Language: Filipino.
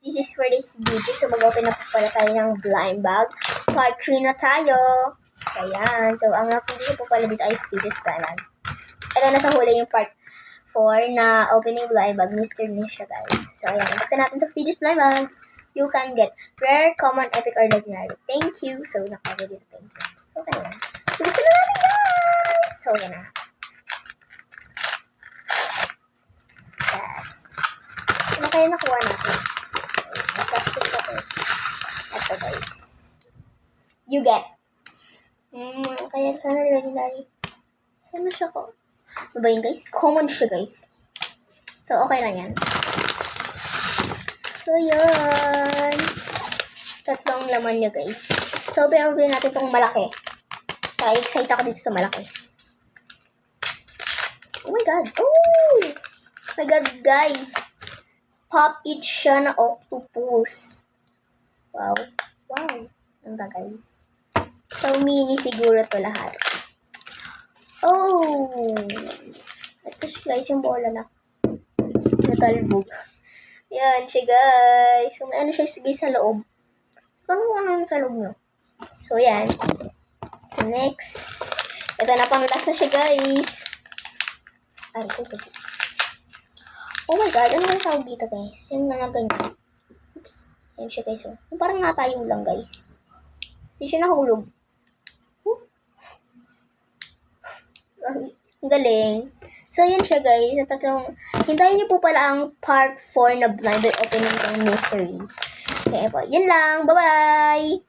this is for this video. So, mag-open na po pala tayo ng blind bag. Part 3 na tayo. So, ayan. So, ang napili po pala dito ay Fidus blind bag. Ito na sa huli yung part 4 na opening blind bag. Mystery na siya, guys. So, ayan. Buksan natin ito Fidus blind bag. You can get rare, common, epic, or legendary. Thank you. So, nakalagay dito. Thank you. So, okay na. Buksan na natin, guys. So, ayan na. Yes. Ano kaya nakuha natin? Plastic pa ito. Ito, guys. You get. Kaya sana legendary. Sana siya ko. Ano ba yun, guys? Common siya, guys. So, okay lang yan. So, yun. Tatlong laman niya, guys. So, open natin itong malaki. So, excited ako dito sa malaki. Oh my God. Oh! My God, guys. Pop it siya na octopus. Wow. Wow. Ganda, guys. So, mini siguro to lahat. Oh! Ito siya, guys, yung bola na. Natalbog. Yan siya, guys. So, may ano siya, guys, sa loob. Ano sa loob nyo? So, yan. So, next. Ito na, pang-last na siya, guys. Ay, ito. Oh my God, ano yung tawag dito, guys? Yung mga ganyan. Oops. Yan siya, guys. Oh. Yung parang natayo lang, guys. Hindi siya nahulog. Ang galing. So, yun siya, guys. Yung tatlong, hintayin niyo po pala ang part 4 na blind opening ng mystery. Okay po. Yun lang. Bye-bye!